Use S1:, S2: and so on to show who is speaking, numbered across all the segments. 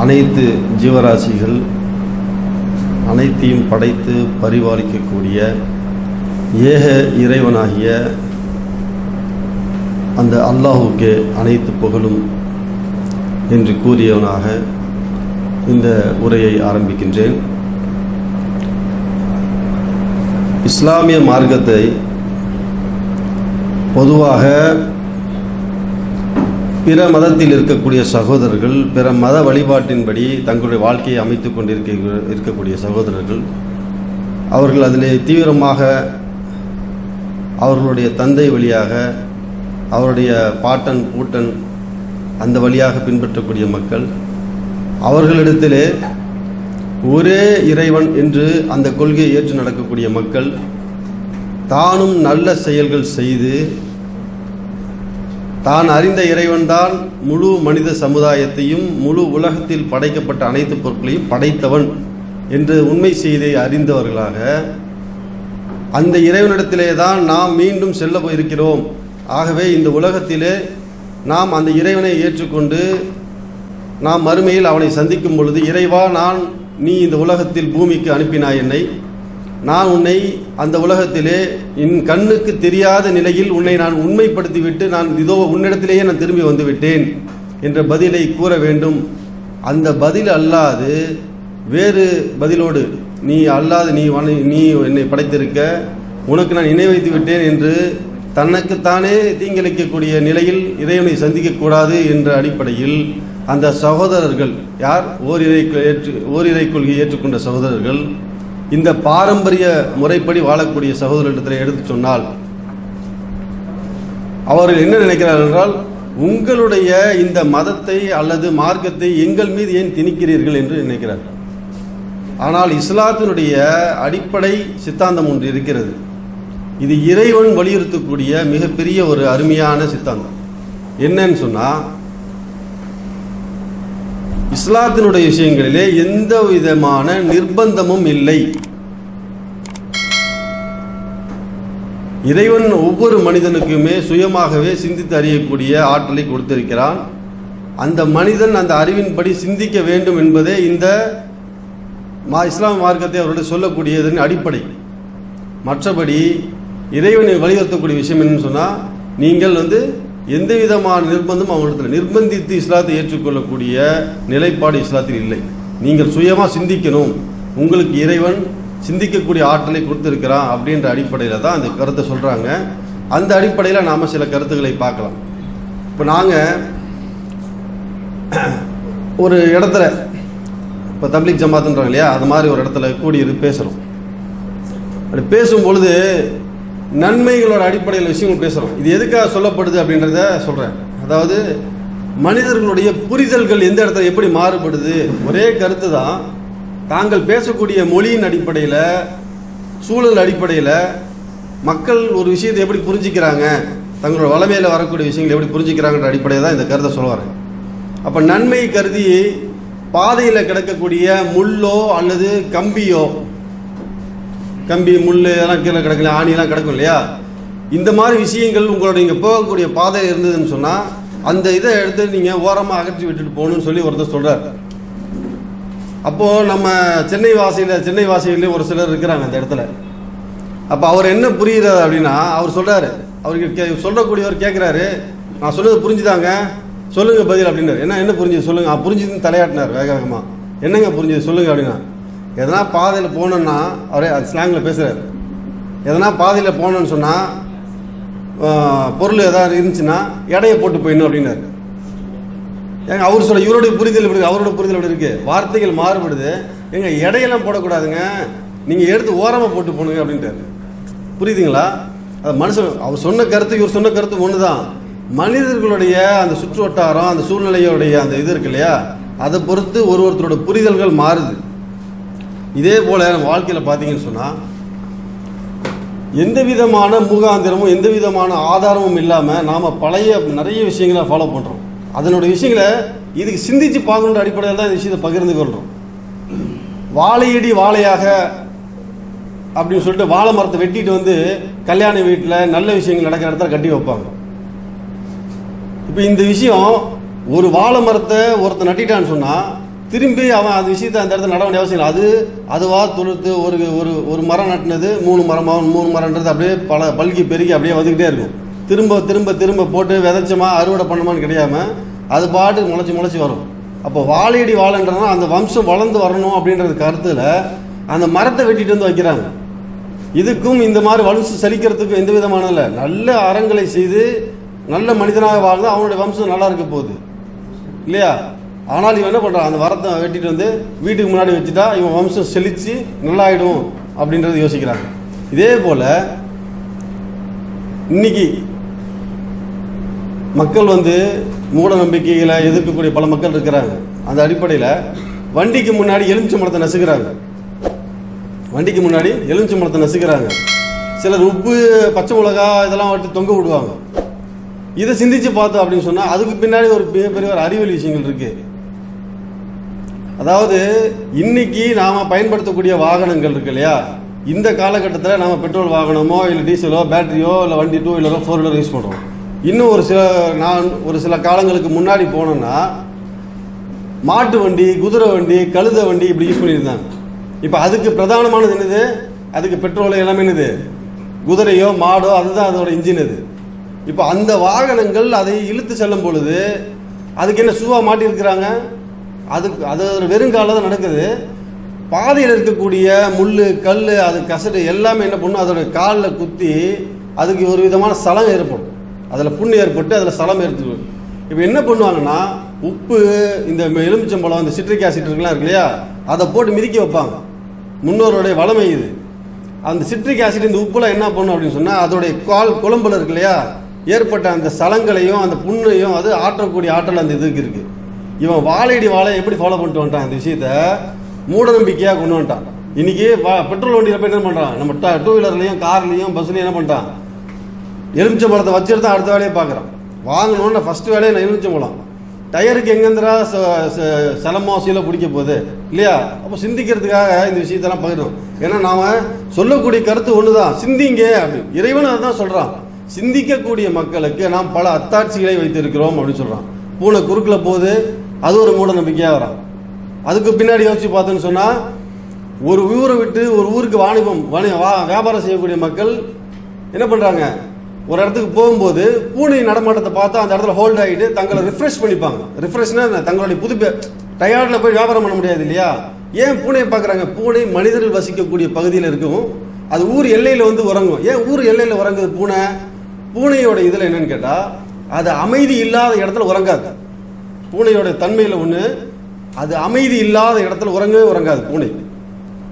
S1: அனைத்து ஜீவராசிகள் அனைத்தையும் படைத்து பரிபாலிக்கக்கூடிய ஏக இறைவனாகிய அந்த அல்லாஹுக்கே அனைத்து புகழும் என்று கூறியவனாக இந்த உரையை ஆரம்பிக்கின்றேன். இஸ்லாமிய மார்க்கத்தை பொதுவாக பிற மதத்தில் இருக்கக்கூடிய சகோதரர்கள், பிற மத வழிபாட்டின்படி தங்களுடைய வாழ்க்கையை அமைத்து இருக்கக்கூடிய சகோதரர்கள், அவர்கள் அதிலே தீவிரமாக அவர்களுடைய தந்தை வழியாக, அவருடைய பாட்டன் பூட்டன் அந்த வழியாக பின்பற்றக்கூடிய மக்கள், அவர்களிடத்திலே ஒரே இறைவன் என்று அந்த கொள்கையை ஏற்று நடக்கக்கூடிய மக்கள் தானும் நல்ல செயல்கள் செய்து தான் அறிந்த இறைவன்தான் முழு மனித சமுதாயத்தையும் முழு உலகத்தில் படைக்கப்பட்ட அனைத்து பொருட்களையும் படைத்தவன் என்று உண்மை செய்தியை அறிந்தவர்களாக அந்த இறைவனிடத்திலே தான் நாம் மீண்டும் செல்ல போயிருக்கிறோம். ஆகவே இந்த உலகத்திலே நாம் அந்த இறைவனை ஏற்றுக்கொண்டு நாம் மறுமையில் அவனை சந்திக்கும் பொழுது, இறைவா, நீ இந்த உலகத்தில் பூமிக்கு அனுப்பினாய் என்னை, நான் உன்னை அந்த உலகத்திலே என் கண்ணுக்கு தெரியாத நிலையில் உன்னை நான் உண்மைப்படுத்திவிட்டு நான் இதோ உன்னிடத்திலேயே நான் திரும்பி வந்து விட்டேன் என்ற பதிலை கூற வேண்டும். அந்த பதில் அல்லாது வேறு பதிலோடு நீ என்னை படைத்திருக்க, உனக்கு நான் இணை வைத்து விட்டேன் என்று தனக்குத்தானே தீங்கிழைக்கக்கூடிய நிலையில் இறைவனை சந்திக்கக்கூடாது என்ற அடிப்படையில் அந்த சகோதரர்கள் யார், ஓரிரை கொள்கையை ஏற்றுக்கொண்ட சகோதரர்கள், இந்த பாரம்பரிய முறைப்படி வாழக்கூடிய சகோதரர்களிடத்தில் எடுத்து சொன்னால் அவர்கள் என்ன நினைக்கிறார்கள் என்றால், உங்களுடைய இந்த மதத்தை அல்லது மார்க்கத்தை எங்கள் மீது ஏன் திணிக்கிறீர்கள் என்று நினைக்கிறார்கள். ஆனால் இஸ்லாத்தினுடைய அடிப்படை சித்தாந்தம் ஒன்று இருக்கிறது. இது இறைவன் வலியுறுத்தக்கூடிய மிகப்பெரிய ஒரு அருமையான சித்தாந்தம். என்னன்னு சொன்னா, இஸ்லாத்தினுடைய விஷயங்களிலே எந்த விதமான நிர்பந்தமும் இல்லை. இறைவன் ஒவ்வொரு மனிதனுக்குமே சுயமாகவே சிந்தித்து அறியக்கூடிய ஆற்றலை கொடுத்திருக்கிறான். அந்த மனிதன் அந்த அறிவின்படி சிந்திக்க வேண்டும் என்பதே இந்த இஸ்லாமிய மார்க்கத்தை அவருடைய சொல்லக்கூடியதன் அடிப்படை. மற்றபடி இறைவனை வலியுறுத்தக்கூடிய விஷயம் என்னன்னு சொன்னால், நீங்கள் எந்த விதமான நிர்பந்தம் அவங்களிடத்தில் நிர்பந்தித்து இஸ்லாத்தை ஏற்றுக்கொள்ளக்கூடிய நிலைப்பாடு இஸ்லாத்தில் இல்லை. நீங்கள் சுயமாக சிந்திக்கணும், உங்களுக்கு இறைவன் சிந்திக்கக்கூடிய ஆற்றலை கொடுத்திருக்கிறான் அப்படின்ற அடிப்படையில் தான் அந்த கருத்தை சொல்கிறாங்க. அந்த அடிப்படையில் நாம் சில கருத்துக்களை பார்க்கலாம். இப்போ நாங்கள் ஒரு இடத்துல, இப்போ தப்லீக் ஜமாத்துன்றாங்க இல்லையா, அது மாதிரி ஒரு இடத்துல கூடி பேசுகிறோம். அப்படி பேசும்பொழுது நன்மைகளோட அடிப்படையில் விஷயங்கள் பேசுகிறோம். இது எதுக்காக சொல்லப்படுது அப்படின்றத சொல்கிறேன். அதாவது மனிதர்களுடைய புரிதல்கள் எந்த இடத்துல எப்படி மாறுபடுது. ஒரே கருத்து தான், தாங்கள் பேசக்கூடிய மொழியின் அடிப்படையில், சூழல் அடிப்படையில் மக்கள் ஒரு விஷயத்தை எப்படி புரிஞ்சிக்கிறாங்க, தங்களோட வளமையில் வரக்கூடிய விஷயங்கள் எப்படி புரிஞ்சிக்கிறாங்கன்ற அடிப்படையில் தான் இந்த கருத்தை சொல்லுவாங்க. அப்போ நன்மை கருதி பாதையில் கிடக்கக்கூடிய முள்ளோ அல்லது கம்பி முள் எல்லாம் கீழே கிடக்கல, ஆணியெல்லாம் கிடக்கும் இல்லையா, இந்த மாதிரி விஷயங்கள் உங்களோட நீங்கள் போகக்கூடிய பாதையில் இருந்ததுன்னு சொன்னால் அந்த இதை எடுத்து நீங்கள் ஓரமாக அகற்றி விட்டுட்டு போகணும்னு சொல்லி ஒருத்தர் சொல்கிறார். அப்போது நம்ம சென்னை வாசியிலே ஒரு சிலர் இருக்கிறாங்க அந்த இடத்துல. அப்போ அவர் என்ன புரியுறாரு அப்படின்னா, அவர் சொல்கிறாரு, அவருக்கு சொல்லக்கூடியவர் கேட்குறாரு, நான் சொன்னது புரிஞ்சுதாங்க, சொல்லுங்கள் பதில் அப்படின்னாரு. என்ன புரிஞ்சுது சொல்லுங்கள். புரிஞ்சுதுன்னு தலையாட்டினார் வேகமாக. என்னங்க புரிஞ்சுது சொல்லுங்கள் அப்படின்னா, எதனா பாதையில் போனோன்னா, அவரே அது ஸ்லாங்கில் பேசுகிறார், எதனா பாதையில் போனோன்னு சொன்னால் பொருள் எதாவது இருந்துச்சுன்னா எடையை போட்டு போயிடணும் அப்படின்னாரு. ஏங்க அவர் சொல்ல இவருடைய புரிதல் எப்படி, அவரோட புரிதல் எப்படி இருக்குது, வார்த்தைகள் மாறுபடுது. எங்க எடையெல்லாம் போடக்கூடாதுங்க, நீங்கள் எடுத்து ஓரமாக போட்டு போனுங்க அப்படின்ட்டாரு. புரியுதுங்களா? அது மனுஷன் அவர் சொன்ன கருத்து இவர் சொன்ன கருத்து ஒன்று தான். மனிதர்களுடைய அந்த சுற்று வட்டாரம், அந்த சூழ்நிலையோடைய அந்த இது இருக்கு இல்லையா, அதை பொறுத்து ஒருத்தரோட புரிதல்கள் மாறுது. இதே போல் நம்ம வாழ்க்கையில் பார்த்தீங்கன்னு சொன்னால், எந்த விதமான முகாந்திரமும் எந்த விதமான ஆதாரமும் இல்லாமல் நாம் பழைய நிறைய விஷயங்களை ஃபாலோ பண்ணுறோம். அதனுடைய விஷயங்களை இதுக்கு சிந்திச்சு பார்க்கணுன்ற அடிப்படையில் தான் இந்த விஷயத்தை பகிர்ந்து கொள்கிறோம். வாழையடி வாழையாக அப்படின்னு சொல்லிட்டு வாழை மரத்தை வெட்டிட்டு கல்யாண வீட்டில் நல்ல விஷயங்கள் நடக்கிற இடத்துல கட்டி வைப்பாங்க. இப்போ இந்த விஷயம் ஒரு வாழை மரத்தை ஒருத்தர் நட்டிட்டான்னு சொன்னால் திரும்பி அவன் அந்த விஷயத்தை அந்த இடத்துல நட வேண்டிய அவசியம் இல்லை. அதுவா தொழுத்து ஒரு ஒரு ஒரு மரம் நட்டினது 3 மரமாகும், 3 மரம்ன்றது அப்படியே பல்கி பெருகி அப்படியே வந்துக்கிட்டே இருக்கும். திரும்ப திரும்ப திரும்ப போட்டு விதைச்சமா அறுவடை பண்ணமான்னு கிடையாமல் அது பாட்டு முளைச்சி வரும். அப்போ வாழையடி வாழைன்றதுனா அந்த வம்சம் வளர்ந்து வரணும் அப்படின்றது கருத்தில் அந்த மரத்தை வெட்டிட்டு வந்து வைக்கிறாங்க. இதுக்கும் இந்த மாதிரி வம்சம் செழிக்கிறதுக்கும் எந்த விதமான இல்லை. நல்ல அறங்களை செய்து நல்ல மனிதனாக வாழ்ந்து அவனுடைய வம்சம் நல்லா இருக்க போகுது இல்லையா? ஆனால் இவன் என்ன பண்ணுறான், அந்த மரத்தை வெட்டிட்டு வந்து வீட்டுக்கு முன்னாடி வச்சுட்டா இவன் வம்சம் செழித்து நல்லாயிடும் அப்படின்றது யோசிக்கிறாங்க. இதே போல் இன்னைக்கு மக்கள் மூட நம்பிக்கைகளை எதிர்க்கக்கூடிய பல மக்கள் இருக்கிறாங்க. அந்த அடிப்படையில் வண்டிக்கு முன்னாடி எலுமிச்சை மரத்தை நசுக்கிறாங்க. வண்டிக்கு முன்னாடி எலுமிச்சை மரத்தை நசுக்கிறாங்க. சிலர் உப்பு, பச்சை மிளகா இதெல்லாம் வட்டி தொங்க விடுவாங்க. இதை சிந்திச்சு பார்த்தோம் அப்படின்னு சொன்னால் அதுக்கு பின்னாடி ஒரு மிகப்பெரிய ஒரு அறிவியல் விஷயங்கள் இருக்கு. அதாவது இன்னைக்கு நாம் பயன்படுத்தக்கூடிய வாகனங்கள் இருக்கு இல்லையா, இந்த காலகட்டத்தில் நம்ம பெட்ரோல் வாகனமோ இல்லை டீசலோ பேட்டரியோ இல்லை வண்டி 2 வீலரோ 4 வீலரோ யூஸ் பண்ணுறோம். இன்னும் ஒரு சில காலங்களுக்கு முன்னாடி போனோம்னா மாட்டு வண்டி, குதிரை வண்டி, கழுத வண்டி இப்படி யூஸ் பண்ணியிருந்தாங்க. இப்போ அதுக்கு பிரதானமானது என்னது, அதுக்கு பெட்ரோல் எல்லாமே என்னது, குதிரையோ மாடோ, அதுதான் அதோட இன்ஜின். அது இப்போ அந்த வாகனங்கள் அதை இழுத்து செல்லும் பொழுது அதுக்கு என்ன ஷூவா மாட்டியிருக்கிறாங்க, அது வெறுங்கால தான் நடக்குது. பாதையில் இருக்கக்கூடிய முள், கல், அது கசடு எல்லாமே என்ன பண்ணும், அதோட காலில் குத்தி அதுக்கு ஒரு விதமான சலம் ஏற்படும், அதில் புண்ணு ஏற்பட்டு அதில் சலம் ஏற்படும். இப்போ என்ன பண்ணுவாங்கன்னா உப்பு, இந்த எலுமிச்சம்பழம், இந்த சிட்ரிக் ஆசிட் இருக்குலாம் இருக்கு இல்லையா, அதை போட்டு மிதிக்க வைப்பாங்க. முன்னோருடைய வளமை இது. அந்த சிட்ரிக் ஆசிட் இந்த உப்புலாம் என்ன பண்ணும் அப்படின்னு சொன்னால் அதோடைய குழம்புல இருக்கு இல்லையா, ஏற்பட்ட அந்த சலங்களையும் அந்த புண்ணையும் அது ஆற்றக்கூடிய ஆற்றல் அந்த இதுக்கு இருக்கு. இவன் வாழையடி வாழை எப்படி ஃபாலோ பண்ணிட்டு வந்துட்டான், இந்த விஷயத்த மூட நம்பிக்கையாக கொண்டு வந்துட்டான். இன்னைக்கு பெட்ரோல் வண்டியில் போய் என்ன பண்ணுறான், நம்ம 2 வீலர்லையும் கார்லையும் பஸ்லையும் என்ன பண்ணிட்டான், எலுமிச்சை பழத்தை வச்சுட்டு தான் அடுத்த வேலையை பார்க்குறான். வாங்கணும்னு ஃபர்ஸ்ட் வேலையை நான் எலுமிச்சை பழம், டயருக்கு எங்கேந்திரா சலமோ சீலை பிடிக்க போகுது இல்லையா? அப்போ சிந்திக்கிறதுக்காக இந்த விஷயத்தெல்லாம் பகிர்றோம். ஏன்னா நாம் சொல்லக்கூடிய கருத்து ஒன்று தான், சிந்திங்க அப்படின்னு இறைவன் அதுதான் சொல்கிறான். சிந்திக்கக்கூடிய மக்களுக்கு நாம் பல அத்தாட்சிகளை வைத்திருக்கிறோம் அப்படின்னு சொல்கிறான். பூனை குறுக்கில் போகுது, அது ஒரு மூட நம்பிக்கையாக வரான். அதுக்கு பின்னாடி யோசிச்சு பார்த்தோன்னு சொன்னால் ஒரு ஊரை விட்டு ஒரு ஊருக்கு வியாபாரம் செய்யக்கூடிய மக்கள் என்ன பண்ணுறாங்க, ஒரு இடத்துக்கு போகும்போது பூனை நடமாட்டத்தை பார்த்தா அந்த இடத்துல ஹோல்ட் ஆகிட்டு தங்களை ரிஃப்ரெஷ் பண்ணிப்பாங்க. ரிஃப்ரெஷ்னா தங்களுடைய புது டயர்டில் போய் வியாபாரம் பண்ண முடியாது இல்லையா? ஏன் பூனையை பார்க்குறாங்க, பூனை மனிதர்கள் வசிக்கக்கூடிய பகுதியில் இருக்கும், அது ஊர் எல்லையில் உறங்கும். ஏன் ஊர் எல்லையில் உறங்குது பூனை? பூனையோட இதில் என்னன்னு கேட்டால் அது அமைதி இல்லாத இடத்துல உறங்காது. பூனையோட தன்மையில் ஒன்று, அது அமைதி இல்லாத இடத்துல உறங்கவே உறங்காது பூனை.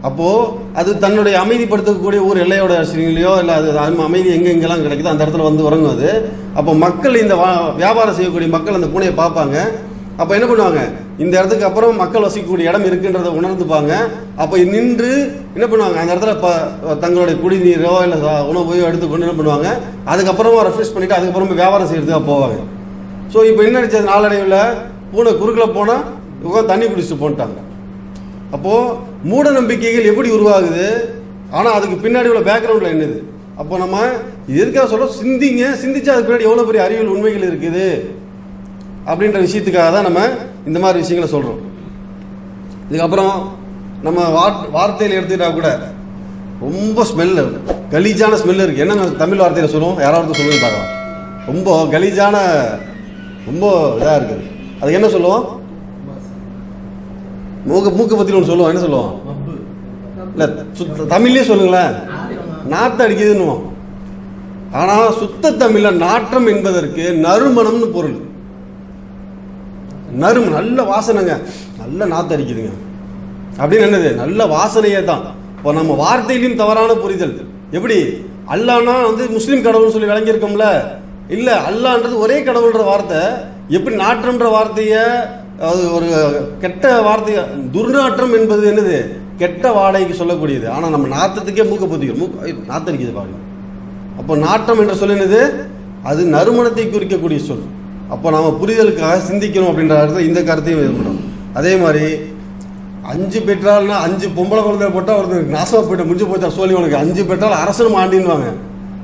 S1: அப்போது அது தன்னுடைய அமைதிப்படுத்தக்கூடிய ஒரு எல்லையோட அரசியலையோ இல்லை அது அமைதி எங்கெங்கெல்லாம் கிடைக்குதோ அந்த இடத்துல உறங்கும் அது. அப்போ மக்கள் இந்த வியாபாரம் செய்யக்கூடிய மக்கள் அந்த பூனையை பார்ப்பாங்க. அப்போ என்ன பண்ணுவாங்க, இந்த இடத்துக்கு அப்புறம் மக்கள் வசிக்கக்கூடிய இடம் இருக்குன்றதை உணர்ந்துப்பாங்க. அப்போ நின்று என்ன பண்ணுவாங்க, அந்த இடத்துல தங்களுடைய குடிநீரோ இல்லை உணவையோ எடுத்துக்கொண்டு என்ன பண்ணுவாங்க, அதுக்கப்புறமா ரெஃப்ரெஷ் பண்ணிவிட்டு அதுக்கப்புறமா வியாபாரம் செய்கிறதுக்காக போவாங்க. ஸோ இப்போ என்ன ஆச்சு, நாளடைவில் பூனை குறுக்கில் போனால் இவங்க தண்ணி குடிச்சுட்டு போன்ட்டாங்க. அப்போது மூட நம்பிக்கைகள் எப்படி உருவாகுது, ஆனால் அதுக்கு பின்னாடி உள்ள பேக்ரவுண்டில் என்னது. அப்போ நம்ம இது எதுக்காக சொல்கிறோம், சிந்திச்சா அதுக்கு பின்னாடி எவ்வளோ பெரிய அறிவியல் உண்மைகள் இருக்குது அப்படின்ற விஷயத்துக்காக தான் நம்ம இந்த மாதிரி விஷயங்களை சொல்கிறோம். இதுக்கப்புறம் நம்ம வார்த்தையில் எடுத்துக்கிட்டா கூட ரொம்ப ஸ்மெல், கலீஜான ஸ்மெல் இருக்குது. என்ன தமிழ் வார்த்தையில் சொல்லுவோம், யாராவது சொல்லுங்க பார்க்கலாம். ரொம்ப கலீஜான, ரொம்ப இதாக இருக்குது. அதுக்கு என்ன சொல்லுவோம், மூக்கு பத்தியில் ஒன்று சொல்லுவோம். என்ன சொல்லுவோம், இல்லை தமிழ்லேயே சொல்லுங்களேன், நாற்று அடிக்குதுன்னுவோம். ஆனால் சுத்த தமிழில் நாற்றம் என்பதற்கு நறுமணம்னு பொருள். நல்ல வாசனைங்க, நல்ல நாற்று அடிக்குதுங்க அப்படின்னு என்னது, நல்ல வாசனையே தான். இப்போ நம்ம வார்த்தையிலையும் தவறான புரிதல். எப்படி அல்லானா முஸ்லீம் கடவுள்னு சொல்லி விளங்கியிருக்கோம்ல, இல்லை அல்லான்றது ஒரே கடவுள்ன்ற வார்த்தை எப்படி நாற்றம்ன்ற வார்த்தையை, அது ஒரு கெட்ட வார்த்தை. துர்நாற்றம் என்பது என்னது, கெட்ட வாடைக்கு சொல்லக்கூடியது. ஆனால் நம்ம நாற்றத்துக்கே மூக்க பொத்திக்கிறோம், நாத்தடிக்குது பாருங்க. அப்போ நாற்றம் என்ற சொல் என்னது, அது நறுமணத்தை குறிக்கக்கூடிய சொல். அப்போ நாம் புரிதலுக்காக சிந்திக்கணும் அப்படின்ற அர்த்தம் இந்த கருத்தையும் இது பண்ணுறோம். அதே மாதிரி 5 பெற்றால்னா 5 பொம்பளை குழந்தை போட்டால் ஒருத்தர் நாசமாக போய்ட்டு முடிஞ்சு போச்சா சொல்லி உனக்கு 5 பெற்றால் அரசனும் ஆண்டின்வாங்க.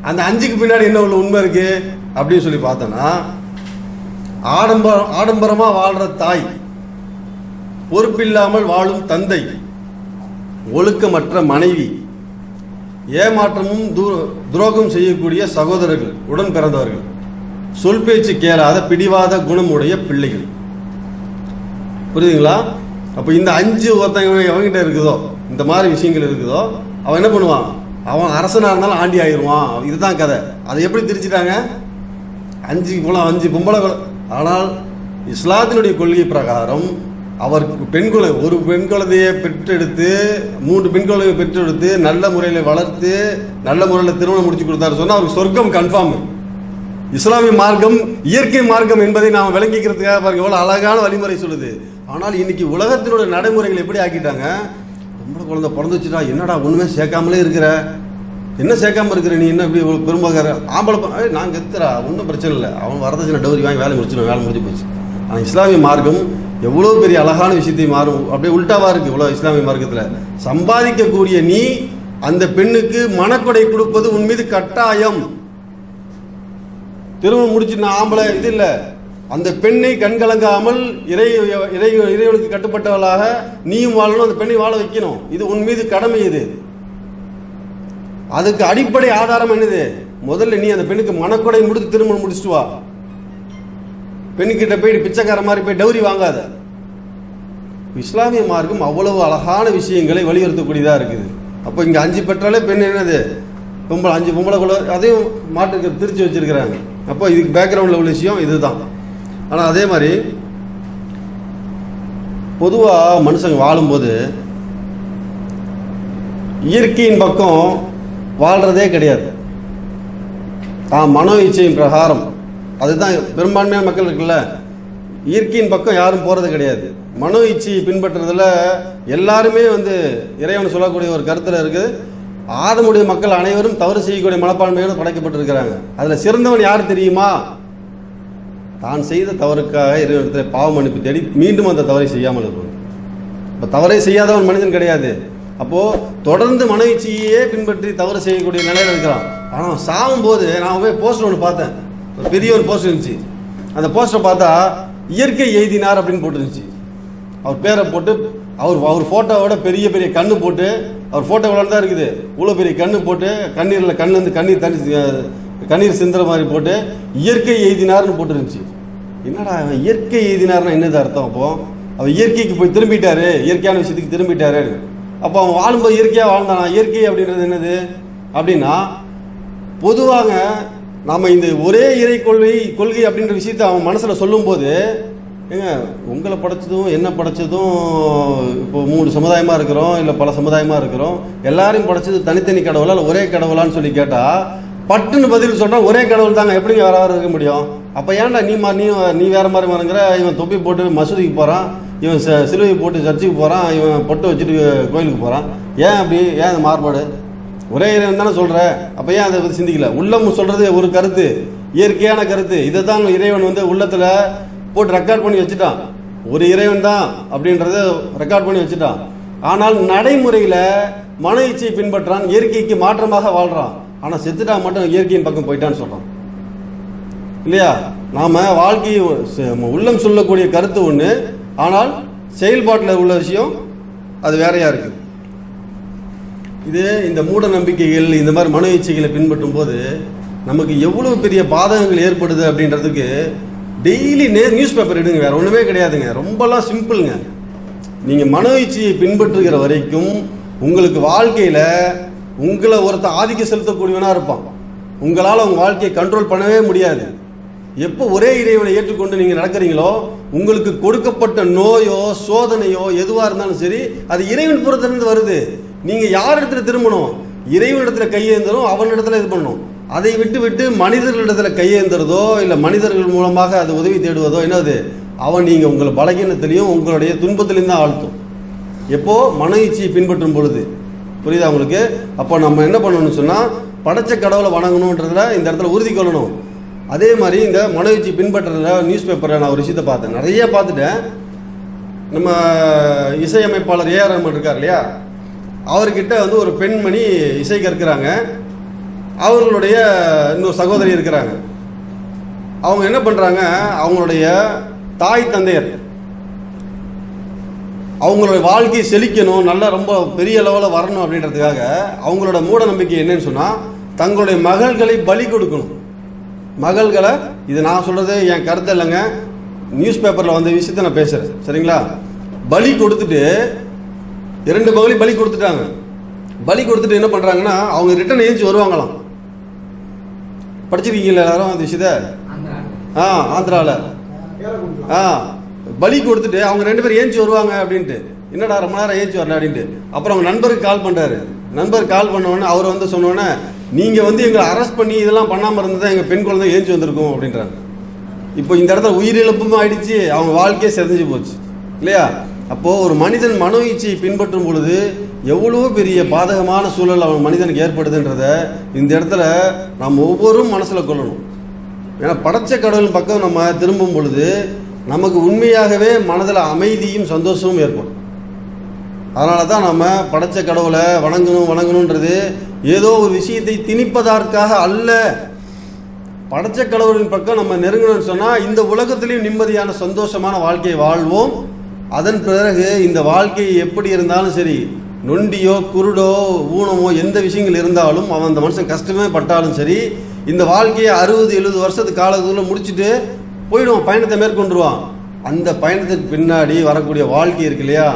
S1: அந்த 5க்கு பின்னாடி என்ன உள்ள உண்மை இருக்குது அப்படின்னு சொல்லி பார்த்தோன்னா, ஆடம்பரமாக வாழ்கிற தாய், பொறுப்பில்லாமல் வாழும் தந்தை, ஒழுக்கமற்ற மனைவி, ஏமாற்றமும் துரோகம் செய்யக்கூடிய சகோதரர்கள், உடன் பிறந்தவர்கள், சொல் பேச்சு கேளாத பிடிவாத குணமுடைய பிள்ளைகள். புரியுதுங்களா? அப்போ இந்த 5 ஒருத்தங்க எவங்கிட்ட இருக்குதோ, இந்த மாதிரி விஷயங்கள் இருக்குதோ, அவன் என்ன பண்ணுவான்? அவன் அரசனாக இருந்தாலும் ஆண்டி ஆயிடுவான். இதுதான் கதை. அதை எப்படி திரிச்சிட்டாங்க? 5 பொம்பளை. ஆனால் இஸ்லாத்தினுடைய கொள்கை பிரகாரம் அவருக்கு ஒரு பெண் குழந்தையை பெற்றெடுத்து 3 பெண் குழந்தையை பெற்றெடுத்து நல்ல முறையில் வளர்த்து நல்ல முறையில் திருமணம் முடிச்சு கொடுத்தாரு சொன்னால் அவருக்கு சொர்க்கம் கன்ஃபார்ம். இஸ்லாமிய மார்க்கம் இயற்கை மார்க்கம் என்பதை நாம் விளங்கிக்கிறதுக்காக பாருங்க எவ்வளோ அழகான வழிமுறை சொல்லுது. ஆனால் இன்னைக்கு உலகத்தினுடைய நடைமுறைகள் எப்படி ஆக்கிட்டாங்க? ரொம்ப குழந்தை பிறந்து வச்சுட்டா என்னடா ஒன்றுமே சேர்க்காமலே இருக்கிற, என்ன சேர்க்காம இருக்கிற நீ, என்ன இப்படி பெரும்பாக்கிற ஆம்பளை நான் கத்துறா, ஒன்றும் பிரச்சனை இல்லை, அவன் வரதட்சணை டவுரி வாங்கி வேலை முடிஞ்சு போச்சு. ஆனால் இஸ்லாமிய மார்க்கம் எவ்வளோ பெரிய அழகான விஷயத்தை மாறும், அப்படியே உல்டாவாக இருக்குது. இவ்வளோ இஸ்லாமிய மார்க்கத்தில் சம்பாதிக்கக்கூடிய நீ அந்த பெண்ணுக்கு மனக்கொடை கொடுப்பது உன் மீது கட்டாயம். திருமணம் முடிச்சு நான் ஆம்பளை இது இல்லை, அந்த பெண்ணை கண்கலங்காமல் இறைவனுக்கு கட்டுப்பட்டவளாக நீயும் வாழணும், அந்த பெண்ணை வாழ வைக்கணும். இது உன் மீது கடமை. இது அதுக்கு அடிப்படை ஆதாரம் என்னது? முதல்ல நீ அந்த பெண்ணுக்கு மனக்கொடை முடித்து திருமணம் முடிச்சுட்டு வா. பெண்ணுக்கிட்ட போய் பிச்சைக்கார மாதிரி போய் டவுரி வாங்காத. இஸ்லாமிய மார்க்கம் அவ்வளவு அழகான விஷயங்களை வலியுறுத்தக்கூடியதாக இருக்குது. அப்போ இங்கே 5 பெற்றாலே பெண் என்னது? 5 பொம்பளை கூட அதையும் மாட்டுக்கு திருச்சி வச்சிருக்கிறாங்க. அப்போ இதுக்கு பேக்ரவுண்டில் உள்ள விஷயம் இதுதான். ஆனால் அதே மாதிரி பொதுவாக மனுஷங்க வாழும்போது இயற்கையின் பக்கம் வாழ்றதே கிடையாது. மனோ இச்சையின் பிரகாரம் அதுதான் பெரும்பான்மையான மக்கள் இருக்குல்ல, இயற்கையின் பக்கம் யாரும் போகிறது கிடையாது. மனோ இச்சையை பின்பற்றுறதுல எல்லாருமே இறைவன் சொல்லக்கூடிய ஒரு கருத்தில் இருக்குது. ஆதமுடைய மக்கள் அனைவரும் தவறு செய்யக்கூடிய மனப்பான்மையோடு படைக்கப்பட்டிருக்கிறாங்க. அதில் சிறந்தவன் யார் தெரியுமா? தான் செய்த தவறுக்காக இறைவனிடத்தில் பாவ மன்னிப்பு தேடி மீண்டும் அந்த தவறை செய்யாமல் இருக்கும். இப்போ தவறை செய்யாதவன் மனிதன் கிடையாது. அப்போது தொடர்ந்து மன இச்சையே பின்பற்றி தவறு செய்யக்கூடிய நிலையில் இருக்கிறான். ஆனால் சாகும் போது நான் போய் போஸ்டர் ஒன்று பார்த்தேன், பெரிய ஒரு போஸ்டர் இருந்துச்சு. அந்த போஸ்டரை பார்த்தா இயற்கை எய்தினார் அப்படின்னு போட்டுருந்துச்சு. அவர் பேரை போட்டு அவர் ஃபோட்டோவோட பெரிய பெரிய கண்ணு போட்டு, அவர் ஃபோட்டோ விளாண்டு தான் இருக்குது, இவ்வளோ பெரிய கண்ணு போட்டு கண்ணீரில் கண்ணீர் சிந்துற மாதிரி போட்டு இயற்கை எய்தினார்னு போட்டுருந்துச்சு. என்னடா இயற்கை எய்தினார்னா என்னது அர்த்தம்? அப்போ அவர் இயற்கைக்கு போய் திரும்பிட்டாரு, இயற்கையான விஷயத்துக்கு திரும்பிட்டாரு. அப்போ அவன் வாழும்போது இயற்கையாக வாழ்ந்தானா? இயற்கை அப்படின்றது என்னது அப்படின்னா, பொதுவாக நாம் இந்த ஒரே இறை கொள்கை அப்படின்ற விஷயத்தை அவன் மனசில் சொல்லும்போது, ஏங்க உங்களை படைச்சதும் என்ன படைச்சதும் இப்போ 3 சமுதாயமாக இருக்கிறோம், இல்லை பல சமுதாயமாக இருக்கிறோம், எல்லாரையும் படைச்சது தனித்தனி கடவுளா இல்லை ஒரே கடவுளான்னு சொல்லி கேட்டால் பட்டுன்னு பதில் சொன்னால் ஒரே கடவுள் தாங்க, எப்படிங்க வேற இருக்க முடியும்? அப்போ ஏன்டா நீ வேற மாதிரி வரங்கிற? இவன் தொப்பி போட்டு மசூதிக்கு போகிறான், இவன் சிலுவை போட்டு சர்ச்சுக்கு போகிறான், இவன் பொட்டு வச்சுட்டு கோயிலுக்கு போகிறான். ஏன் அப்படி? ஏன் அந்த மாறுபாடு? ஒரே இறைவன் தானே சொல்கிற, அப்போ ஏன் அதை பற்றி சிந்திக்கல? உள்ளம் சொல்கிறது ஒரு கருத்து, இயற்கையான கருத்து. இதை தான் இறைவன் உள்ளத்தில் போட்டு ரெக்கார்ட் பண்ணி வச்சுட்டான். ஒரு இறைவன் தான் அப்படின்றத ரெக்கார்ட் பண்ணி வச்சுட்டான். ஆனால் நடைமுறையில் மன இச்சையை பின்பற்றான், இயற்கைக்கு மாற்றமாக வாழ்கிறான். ஆனால் செத்துட்டா மட்டும் இயற்கையின் பக்கம் போயிட்டான்னு சொல்கிறான் இல்லையா? நாம் வாழ்க்கையை உள்ளம் சொல்லக்கூடிய கருத்து ஒன்று, ஆனால் செயல்பாட்டில் உள்ள விஷயம் அது வேறையா இருக்குது. இது இந்த மூட நம்பிக்கைகள், இந்த மாதிரி மன இச்சைகளை பின்பற்றும் போது நமக்கு எவ்வளோ பெரிய பாதகங்கள் ஏற்படுது அப்படின்றதுக்கு டெய்லி நியூஸ் பேப்பர் எடுங்க, வேற ஒன்றுமே கிடையாதுங்க. ரொம்பலாம் சிம்பிளுங்க. நீங்கள் மன இச்சையை பின்பற்றுகிற வரைக்கும் உங்களுக்கு வாழ்க்கையில் உங்களை ஒருத்தர் ஆதிக்கம் செலுத்தக்கூடியவனாக இருப்பான். உங்களால் உங்கள் வாழ்க்கையை கண்ட்ரோல் பண்ணவே முடியாது. எப்போ ஒரே இறைவனை ஏற்றுக்கொண்டு நீங்கள் நடக்கிறீங்களோ, உங்களுக்கு கொடுக்கப்பட்ட நோயோ சோதனையோ எதுவாக இருந்தாலும் சரி, அது இறைவன் புறத்திலிருந்து வருது. நீங்கள் யார் இடத்துல திரும்பணும்? இறைவனிடத்துல கையேந்தரும், அவனிடத்துல இது பண்ணணும். அதை விட்டு மனிதர்களிடத்துல கையேந்துறதோ இல்லை மனிதர்கள் மூலமாக அது உதவி தேடுவதோ என்னது? அவன் நீங்கள் உங்களை பலகீனத்திலையும் உங்களுடைய துன்பத்திலையும் தான் ஆழ்த்தும். எப்போ மன இச்சையை பின்பற்றும் பொழுது. புரியுதா உங்களுக்கு? அப்போ நம்ம என்ன பண்ணணும்னு சொன்னால், படைச்ச கடவுளை வணங்கணுன்றதுல இந்த இடத்துல உறுதி கொள்ளணும். அதே மாதிரி இந்த மன இச்சையை பின்பற்றுறதுல நியூஸ் பேப்பரில் நான் ஒரு விஷயத்தை பார்த்தேன், நிறைய பார்த்துட்டேன். நம்ம இசையமைப்பாளர் ஏஆர் ரஹ்மான் இருக்கார் இல்லையா, அவர்கிட்ட ஒரு பெண்மணி இசை கற்கிறாங்க. அவர்களுடைய இன்னொரு சகோதரி இருக்கிறாங்க. அவங்க என்ன பண்ணுறாங்க, அவங்களுடைய தாய் தந்தையர் அவங்களுடைய வாழ்க்கையை செழிக்கணும், நல்லா ரொம்ப பெரிய லெவலில் வரணும் அப்படின்றதுக்காக அவங்களோட மூட நம்பிக்கை என்னன்னு சொன்னால், தங்களுடைய மகள்களை பலி கொடுக்கணும். மகள்களை, இது நான் சொல்கிறது என் கருத்து இல்லைங்க, நியூஸ் பேப்பரில் வந்த விஷயத்தை நான் பேசுகிறேன், சரிங்களா? பலி கொடுத்துட்டு 2 மகளையும் பலி கொடுத்துட்டாங்க. பலி கொடுத்துட்டு என்ன பண்ணுறாங்கன்னா, அவங்க ரிட்டர்ன் ஏஞ்சி வருவாங்களாம். படிச்சிருக்கீங்களா எல்லாரும் அந்த விஷயத்தை? ஆந்திராவில் பலி கொடுத்துட்டு அவங்க 2 பேரும் ஏஞ்சி வருவாங்க அப்படின்ட்டு. என்னடா ரொம்ப நேரம் ஏஞ்சி வரல அப்படின்ட்டு. அப்புறம் அவங்க நண்பருக்கு கால் பண்ணுறாரு. நண்பர் கால் பண்ணோடனே அவர் வந்து சொன்னோன்னே, நீங்கள் வந்து எங்களை அரெஸ்ட் பண்ணி இதெல்லாம் பண்ணாமல் இருந்து தான் எங்கள் பெண் குழந்தை ஏஞ்சி வந்திருக்கோம் அப்படின்றாங்க. இப்போ இந்த இடத்துல உயிரிழப்பும் ஆயிடுச்சு, அவங்க வாழ்க்கையே செதஞ்சு போச்சு இல்லையா? அப்போது ஒரு மனிதன் மனோ இச்சையை பின்பற்றும் பொழுது எவ்வளோ பெரிய பாதகமான சூழல் அவன் மனிதனுக்கு ஏற்படுதுன்றத இந்த இடத்துல நாம் ஒவ்வொரும் மனசில் கொள்ளணும். ஏன்னா படைச்ச கடவுள் பக்கம் நம்ம திரும்பும் பொழுது நமக்கு உண்மையாகவே மனதில் அமைதியும் சந்தோஷமும் ஏற்படும். அதனால தான் நம்ம படைச்ச கடவுளை வணங்கணுன்றது ஏதோ ஒரு விஷயத்தை திணிப்பதற்காக அல்ல. படைச்ச கடவுளின் பக்கம் நம்ம நெருங்கணும்னு சொன்னால் இந்த உலகத்திலையும் நிம்மதியான சந்தோஷமான வாழ்க்கையை வாழ்வோம். அதன் பிறகு இந்த வாழ்க்கை எப்படி இருந்தாலும் சரி, நொண்டியோ குருடோ ஊனமோ எந்த விஷயங்கள் இருந்தாலும் அவன் அந்த மனுஷன் கஷ்டமே பட்டாலும் சரி, இந்த வாழ்க்கையை 60-70 வருஷத்துக்கு காலத்துக்குள்ள முடிச்சுட்டு போயிடுவான், பயணத்தை மேற்கொண்டுருவான். அந்த பயணத்துக்கு பின்னாடி வரக்கூடிய வாழ்க்கை இருக்கு இல்லையா,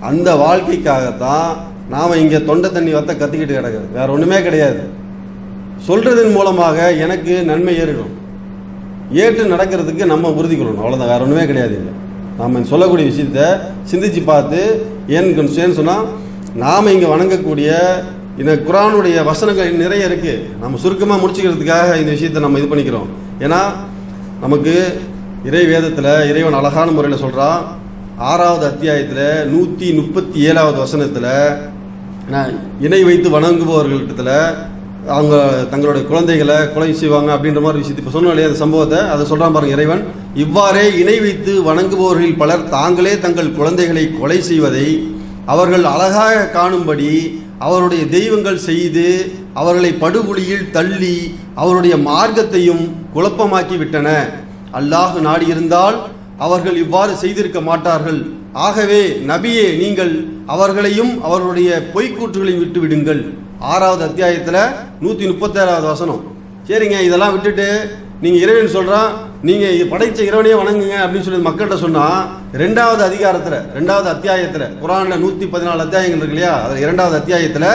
S1: அந்த வாழ்க்கைக்காகத்தான் நாம் இங்கே தொண்டை தண்ணி வத்த கத்திக்கிட்டு கிடக்குது, வேற ஒன்றுமே கிடையாது. சொல்றதன் மூலமாக எனக்கு நன்மை ஏறிடும், ஏற்று நடக்கிறதுக்கு நம்ம உறுதி கொள்ளணும், அவ்வளோதான், வேற ஒன்றுமே கிடையாது. இல்லை நாம் சொல்லக்கூடிய விஷயத்த சிந்திச்சு பார்த்து ஏன்னு சொன்னால், நாம் இங்கே வணங்கக்கூடிய இந்த குர்ஆனுடைய வசனங்கள் நிறைய இருக்குது. நம்ம சுருக்கமாக முடிச்சுக்கிறதுக்காக இந்த விஷயத்தை நம்ம இது பண்ணிக்கிறோம். ஏன்னா நமக்கு இறை வேதத்தில் இறைவன் அழகான முறையில் சொல்கிறான். 6வது அத்தியாயத்தில் 137வது வசனத்தில் இணை வைத்து வணங்குபவர்களிடத்தில் அவங்க தங்களுடைய குழந்தைகளை கொலை செய்வாங்க அப்படின்ற மாதிரி விஷயத்தை இப்போ சொன்னோம் இல்லையா, அந்த சம்பவத்தை அதை சொல்கிறான் பாருங்க இறைவன். இவ்வாறே இணை வைத்து வணங்குபவர்களில் பலர் தாங்களே தங்கள் குழந்தைகளை கொலை செய்வதை அவர்கள் அழகாக காணும்படி அவருடைய தெய்வங்கள் செய்து அவர்களை படுகொலியில் தள்ளி அவருடைய மார்க்கத்தையும் குழப்பமாக்கி விட்டன. அல்லாஹ் நாடியிருந்தால் அவர்கள் இவ்வாறு செய்திருக்க மாட்டார்கள். ஆகவே நபியே, நீங்கள் அவர்களையும் அவர்களுடைய பொய்க்கூற்றுகளையும் விட்டு விடுங்கள். 6வது அத்தியாயத்தில் 136வது வசனம். சரிங்க, இதெல்லாம் விட்டுட்டு நீங்கள் இறைவன் சொல்கிறான், நீங்கள் படைத்த இறைவனையே வணங்குங்க அப்படின்னு சொல்லி மக்கள்கிட்ட சொன்னால், 2வது அதிகாரத்தில் 2வது அத்தியாயத்தில் குர்ஆனில் 114 அத்தியாயங்கள் இருக்கு இல்லையா, அதில் 2வது அத்தியாயத்தில்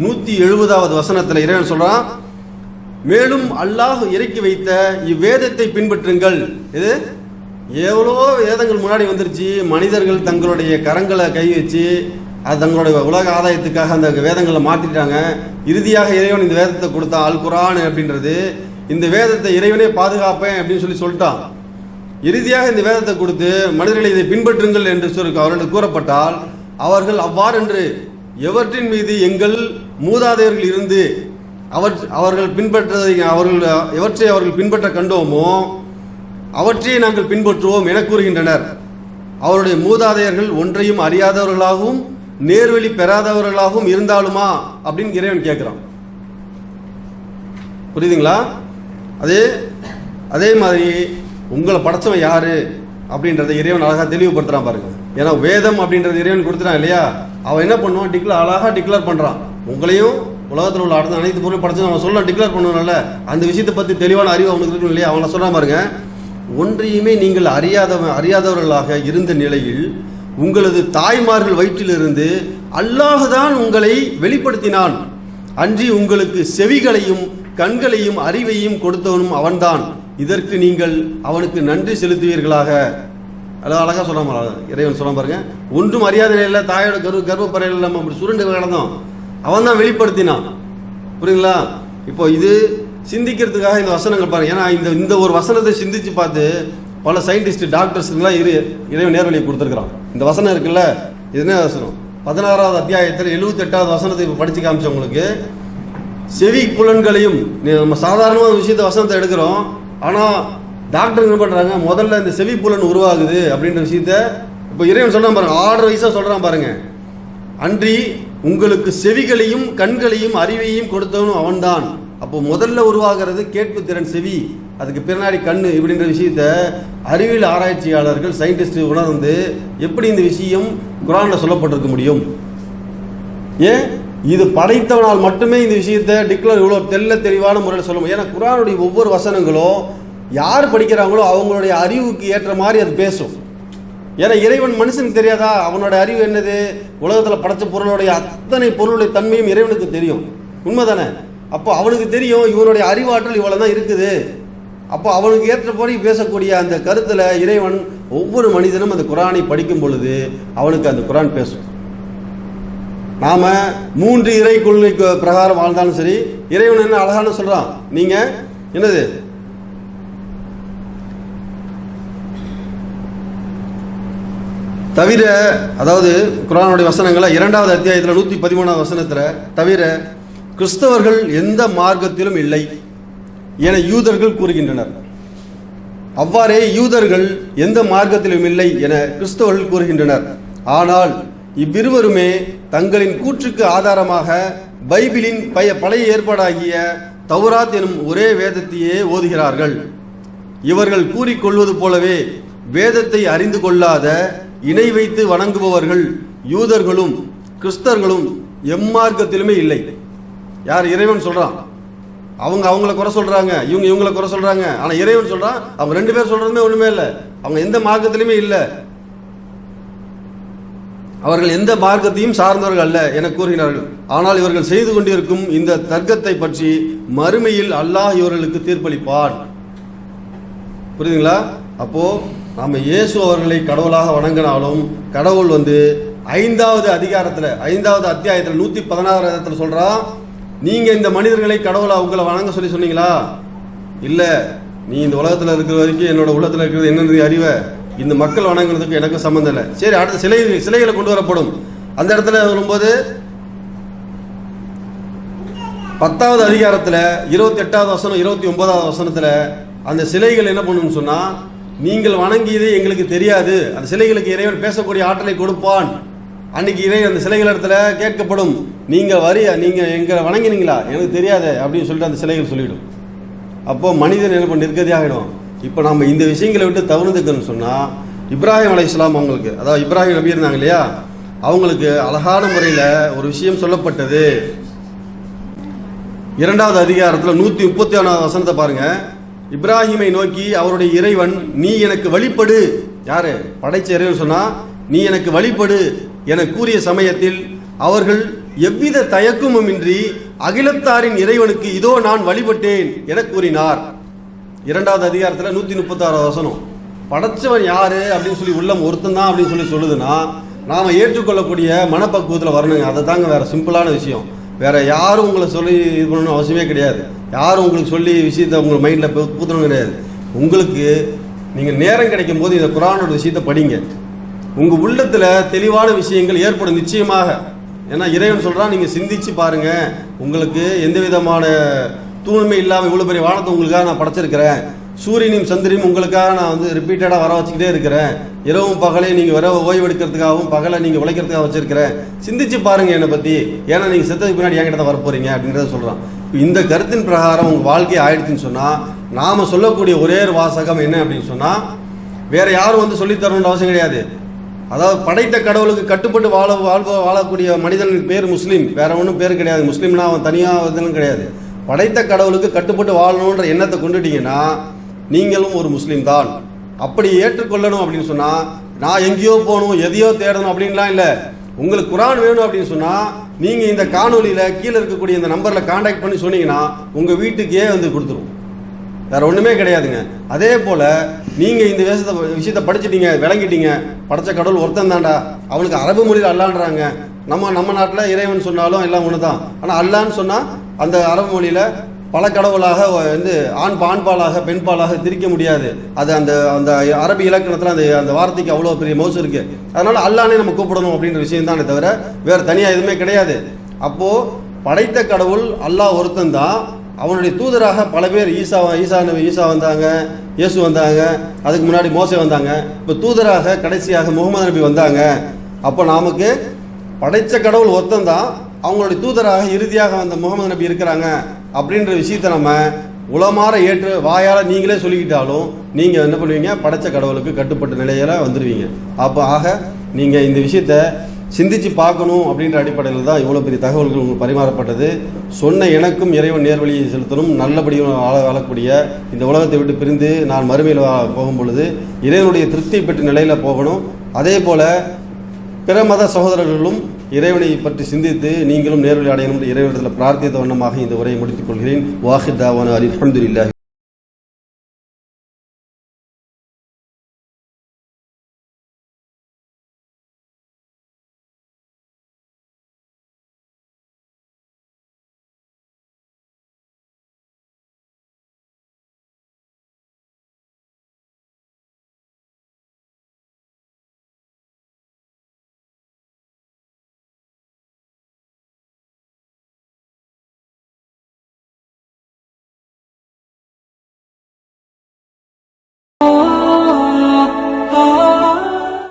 S1: 170வது வசனத்தில் இறைவன் சொல்கிறான், மேலும் அல்லாஹ் இறக்கி வைத்த இவ்வேதத்தை பின்பற்றுங்கள். இது எவ்வளோ வேதங்கள் முன்னாடி வந்துருச்சு, மனிதர்கள் தங்களுடைய கரங்களை கை வச்சு அது தங்களுடைய உலக ஆதாயத்துக்காக அந்த வேதங்களை மாற்றிட்டாங்க. இறுதியாக இறைவன் இந்த வேதத்தை கொடுத்தான், அல் குர்ஆன் அப்படின்றது. இந்த வேதத்தை இறைவனே பாதுகாப்பேன் அப்படின்னு சொல்லிட்டான். இறுதியாக இந்த வேதத்தை கொடுத்து மனிதர்களை இதை பின்பற்றுங்கள் என்று அவர்களுக்கு கூறப்பட்டால், அவர்கள் அவ்வாறென்று எவற்றின் மீது எங்கள் மூதாதையர்கள் இருந்து அவர்கள் பின்பற்றதை எவற்றை அவர்கள் பின்பற்ற கண்டோமோ அவற்றை நாங்கள் பின்பற்றுவோம் என கூறுகின்றனர். அவருடைய மூதாதையர்கள் ஒன்றையும் அறியாதவர்களாகவும் நேர்வழி பெறாதவர்களாகவும் இருந்தாலுமா அப்படின்னு இறைவன் கேட்கிறான். புரியுதுங்களா? அதே மாதிரி உங்களை படைச்சவன் யாரு அப்படின்றத இறைவன் அழகா தெளிவுபடுத்துறான் பாருங்க. ஏன்னா வேதம் அப்படின்றது இறைவன் கொடுத்துறான் இல்லையா, அவன் என்ன பண்ணுவான், அழகா டிக்ளேர் பண்றான். உங்களையும் உலகத்தில் உள்ள அடுத்த அனைத்து பொருளும் படைச்சு அவன் சொல்ல டிக்ளேர் பண்ணுவான்ல, அந்த விஷயத்தை பத்தி தெளிவான அறிவு அவனுக்கு இருக்கணும் இல்லையா. அவனை சொல்றான் பாருங்க, ஒன்றையுமே நீங்கள் அறியாதவர்களாக இருந்த நிலையில் உங்களது தாய்மார்கள் வயிற்றிலிருந்து அல்லாஹ் தான் உங்களை வெளிப்படுத்தினான். அன்றி உங்களுக்கு செவிகளையும் கண்களையும் அறிவையும் கொடுத்தவனும் அவன்தான். இதற்கு நீங்கள் அவனுக்கு நன்றி செலுத்துவீர்களாக. அழகா சொல்ல இறைவன் சொல்ல பாருங்க, ஒன்றும் அறியாத நிலையில் தாயோட கர்ப்பப்பறையில் நம்ம அப்படி சுருண்டு கிடந்தோம், அவன் தான் வெளிப்படுத்தினான். புரியுங்களா? இப்போ இது சிந்திக்கிறதுக்காக இந்த வசனங்கள் பாருங்க. ஏன்னா இந்த ஒரு வசனத்தை சிந்திச்சு பார்த்து பல சயின்டிஸ்ட் டாக்டர்ஸ்லாம் இறைவன் நேர்வழியை கொடுத்துருக்குறான். இந்த வசனம் இருக்குல்ல, இது என்ன வசனம்? 16வது அத்தியாயத்தில் 78வது வசனத்தை இப்போ படிச்சு காமிச்சவங்களுக்கு, செவி புலன்களையும் நம்ம சாதாரணமான விஷயத்த வசனத்தை எடுக்கிறோம், ஆனால் டாக்டர் என்ன பண்ணுறாங்க, முதல்ல இந்த செவி புலன் உருவாகுது அப்படின்ற விஷயத்த இப்போ இறைவன் சொல்கிறான் பாருங்க, 6 வயசாக சொல்கிறான் பாருங்க. அன்றி உங்களுக்கு செவிகளையும் கண்களையும் அறிவையும் கொடுத்தவனும் அவன்தான். அப்போ முதல்ல உருவாகிறது கேட்பு திறன் செவி, அதுக்கு பின்னாடி கண்ணு இப்படின்ற விஷயத்த அறிவியல் ஆராய்ச்சியாளர்கள் சயின்டிஸ்ட் உணர்ந்து எப்படி இந்த விஷயம் குர்ஆன்ல சொல்லப்பட்டிருக்க முடியும்? ஏன் இது படைத்தவனால் மட்டுமே இந்த விஷயத்தை டிக்ளேர் இவ்வளோ தெளிவான முறையில் சொல்ல முடியும். ஏன்னா குர்ஆனுடைய ஒவ்வொரு வசனங்களும் யார் படிக்கிறாங்களோ அவங்களுடைய அறிவுக்கு ஏற்ற மாதிரி அது பேசும். ஏன்னா இறைவன் மனுஷனுக்கு தெரியாதா? அவனோட அறிவு என்னது? உலகத்தில் படைச்ச பொருளுடைய அத்தனை பொருளுடைய தன்மையும் இறைவனுக்கு தெரியும். உண்மைதானே? அப்போ அவனுக்கு தெரியும் இவனுடைய அறிவாற்றல் இவ்வளோ தான் இருக்குது. அப்போ அவனுக்கு ஏற்றபடி பேசக்கூடிய அந்த கருத்தில் இறைவன் ஒவ்வொரு மனிதனும் அந்த குர்ஆனை படிக்கும் பொழுது அவனுக்கு அந்த குர்ஆன் பேசும். நாம 3 இறை கொள்கை பிரகாரம் வாழ்ந்தாலும் சரி, இறைவன் என்ன அழகான சொல்றான், நீங்க என்னது தவிர, அதாவது குர்ஆனுடைய வசனங்களை 2வது அத்தியாயத்தில் 113வது வசனத்தில் தவிர கிறிஸ்தவர்கள் எந்த மார்க்கத்திலும் இல்லை என யூதர்கள் கூறுகின்றனர். அவ்வாறே யூதர்கள் எந்த மார்க்கத்திலும் இல்லை என கிறிஸ்தவர்கள் கூறுகின்றனர். ஆனால் இவ்விருவருமே தங்களின் கூற்றுக்கு ஆதாரமாக பைபிளின் பழைய ஏற்பாடாகிய தௌராத் எனும் ஒரே வேதத்தையே ஓதுகிறார்கள். இவர்கள் கூறிக்கொள்வது போலவே வேதத்தை அறிந்து கொள்ளாத இணை வைத்து வணங்குபவர்கள் யூதர்களும் கிறிஸ்தவர்களும் எம்மார்க்கத்திலுமே இல்லை. யார்? இறைவன் சொல்றான். அவங்கள குறை சொல்றாங்க, இவங்களை குறை சொல்றாங்க. ஆனா இறைவன் சொல்றான் அவங்க 2 பேர் சொல்றதுமே ஒண்ணுமே இல்லை. அவங்க எந்த மார்க்கத்திலுமே இல்லை, அவர்கள் எந்த மார்க்கத்தையும் சார்ந்தவர்கள் அல்ல என கூறுகிறார்கள். ஆனால் இவர்கள் செய்து கொண்டிருக்கும் இந்த தர்க்கத்தை பற்றி மறுமையில் அல்லாஹ் இவர்களுக்கு தீர்ப்பளிப்பான். புரியுதுங்களா? அப்போ நாம இயேசு அவர்களை கடவுளாக வணங்கினாலும் கடவுள் 5வது அத்தியாயத்தில் 116 சொல்றான், நீங்க இந்த மனிதர்களை கடவுளா உங்களை வணங்க சொன்னீங்களா? இல்ல, நீ இந்த உலகத்துல இருக்கிற வரைக்கும் என்னோட உள்ளத்துல இருக்கிறது என்னன்னு அறிவ, இந்த மக்கள் வணங்குறதுக்கு எனக்கு சம்பந்தம் இல்லை. சரி, அடுத்த சிலைகளை கொண்டு வரப்படும். அந்த இடத்துல வரும்போது 10வது அதிகாரத்துல 28வது வசனம் 29வது வசனத்துல அந்த சிலைகள் என்ன பண்ணுன்னு சொன்னா, நீங்கள் வணங்கியது எங்களுக்கு தெரியாது. அந்த சிலைகளுக்கு இறைவன் பேசக்கூடிய ஆற்றலை கொடுப்பான். அன்னைக்கு அந்த சிலைகள் இடத்துல கேட்கப்படும், நீங்க எங்களை வணங்கினீங்களா? எனக்கு தெரியாது அப்படின்னு சொல்லிட்டு அந்த சிலைகள் சொல்லிடும். அப்போ மனிதன் என்ன பண்ணி இருக்கிறதே ஆகிடும். இப்போ நம்ம இந்த விஷயங்களை விட்டு தவிர்த்துக்கணும்னு சொன்னா, இப்ராஹிம் அலைஹிஸ்ஸலாம் அவங்களுக்கு, அதாவது இப்ராஹிம் நபி இருந்தாங்க இல்லையா, அவங்களுக்கு அழகான முறையில் ஒரு விஷயம் சொல்லப்பட்டது. 2வது அதிகாரத்தில் 131வது வசனத்தை பாருங்க. இப்ராஹிமை நோக்கி அவருடைய இறைவன், நீ எனக்கு வழிபடு, யாரு? படைச்ச இறைவன் சொன்னா, நீ எனக்கு வழிபடு என கூறிய சமயத்தில் அவர்கள் எவ்வித தயக்கமுமின்றி அகிலத்தாரின் இறைவனுக்கு இதோ நான் வழிபட்டேன் என கூறினார். 2வது அதிகாரத்தில் 136வது வசனம். படைச்சவன் யாரு அப்படின்னு சொல்லி உள்ளம் ஒருத்தன் தான் அப்படின்னு சொல்லுதுன்னா, நாம ஏற்றுக்கொள்ளக்கூடிய மனப்பக்குவத்தில் வரணுங்க. அதை தாங்க, வேற சிம்பிளான விஷயம். வேற யாரும் உங்களை சொல்லி இது பண்ணணும் அவசியமே கிடையாது. யாரும் உங்களுக்கு சொல்லி விஷயத்தை உங்கள் மைண்டில் பூத்தணும் கிடையாது. உங்களுக்கு நீங்கள் நேரம் கிடைக்கும் போது இந்த குர்ஆனோட விஷயத்தை படிங்க. உங்கள் உள்ளத்தில் தெளிவான விஷயங்கள் ஏற்படும் நிச்சயமாக. ஏன்னா இறைவன் சொல்கிறான், நீங்கள் சிந்திச்சு பாருங்க, உங்களுக்கு எந்த விதமான தூய்மை இல்லாமல் இவ்வளோ பெரிய வானத்தை உங்களுக்காக நான் படைச்சிருக்கிறேன். சூரியனையும் சந்திரனையும் உங்களுக்காக நான் ரிப்பீட்டடாக வர வச்சுக்கிட்டே இருக்கிறேன். இரவும் பகலையும் நீங்கள் வர ஓய்வு எடுக்கிறதுக்காகவும் பகலை நீங்கள் உழைக்கிறதுக்காக வச்சிருக்கிறேன். சிந்திச்சு பாருங்க என்னை பற்றி, ஏன்னா நீங்கள் செத்ததுக்கு பின்னாடி என்கிட்ட தான் வரப்போறீங்க அப்படின்றத சொல்கிறான். இந்த கருத்தின் பிரகாரம் உங்கள் வாழ்க்கை ஆயிடுச்சுன்னு சொன்னால், நாம் சொல்லக்கூடிய ஒரே ஒரு வாசகம் என்ன அப்படின்னு சொன்னால், வேற யாரும் சொல்லித்தரணுன்ற அவசியம் கிடையாது. அதாவது படைத்த கடவுளுக்கு கட்டுப்பட்டு வாழக்கூடிய மனிதனுக்கு பேர் முஸ்லீம், வேற ஒன்றும் பேர் கிடையாது. முஸ்லீம்னா அவன் தனியாக கிடையாது. படைத்த கடவுளுக்கு கட்டுப்பட்டு வாழணுன்ற எண்ணத்தை கொண்டுட்டீங்கன்னா நீங்களும் ஒரு முஸ்லீம் தான். அப்படி ஏற்றுக்கொள்ளணும் அப்படின்னு சொன்னால், நான் எங்கேயோ போகணும் எதையோ தேடணும் அப்படின்லாம் இல்லை. உங்களுக்கு குர்ஆன் வேணும் அப்படின்னு சொன்னால், நீங்கள் இந்த காணொலியில் கீழே இருக்கக்கூடிய இந்த நம்பரில் கான்டாக்ட் பண்ணி சொன்னீங்கன்னா உங்கள் வீட்டுக்கே கொடுத்துரும். வேற ஒன்றுமே கிடையாதுங்க. அதே போல் நீங்கள் இந்த விஷயத்தை படிச்சுட்டீங்க, விளங்கிட்டீங்க, படைச்ச கடவுள் ஒருத்தன் தாண்டா, அவனுக்கு அரபு மொழியில் அல்லான்றாங்க. நம்ம நாட்டில் இறைவன் சொன்னாலும் எல்லாம் ஒன்று தான். ஆனால் அல்லான்னு சொன்னால் அந்த அரபு மொழியில் பல கடவுளாக ஆண்பாலாக பெண்பாலாக திரிக்க முடியாது. அது அந்த அந்த அரபி இலக்கணத்தில் அந்த வார்த்தைக்கு அவ்வளோ பெரிய மவுசு இருக்கு. அதனால அல்லானே நம்ம கூப்பிடணும் அப்படின்ற விஷயம் தானே தவிர வேறு தனியாக எதுவுமே கிடையாது. அப்போ படைத்த கடவுள் அல்லாஹ் ஒருத்தன் தான். அவனுடைய தூதராக பல பேர் ஈசா வந்தாங்க, இயேசு வந்தாங்க, அதுக்கு முன்னாடி மோசே வந்தாங்க. இப்போ தூதராக கடைசியாக முகமது நபி வந்தாங்க. அப்போ நமக்கு படைத்த கடவுள் ஒருத்தன் தான், அவங்களுடைய தூதராக இறுதியாக வந்த முகமது நபி இருக்கிறாங்க அப்படின்ற விஷயத்தை நம்ம உளமாற ஏற்று வாயால் நீங்களே சொல்லிக்கிட்டாலும் நீங்கள் என்ன பண்ணுவீங்க, படைச்ச கடவுளுக்கு கட்டுப்பட்ட நிலையில வந்துடுவீங்க. அப்போ ஆக நீங்கள் இந்த விஷயத்த சிந்திச்சு பார்க்கணும் அப்படின்ற அடிப்படையில் தான் இவ்வளோ பெரிய தகவல்கள் உங்களுக்கு பரிமாறப்பட்டது. சொன்ன எனக்கும் இறைவன் நேர்வழியை செலுத்தணும், நல்லபடியும் வாழக்கூடிய இந்த உலகத்தை விட்டு பிரிந்து நான் மறுமையில் போகும் பொழுது இறைவனுடைய திருப்தியை பெற்ற நிலையில் போகணும். அதே போல் பிற மத சகோதரர்களும் இறைவனை பற்றி சிந்தித்து நீங்களும் நேர்வழி அடையணும் இறைவனிடத்தில் பிரார்த்தித்த வண்ணமாக இந்த உரையை முடித்துக் கொள்கிறேன். வாஹித் தாவான அல்ஹம்துலில்லாஹ்.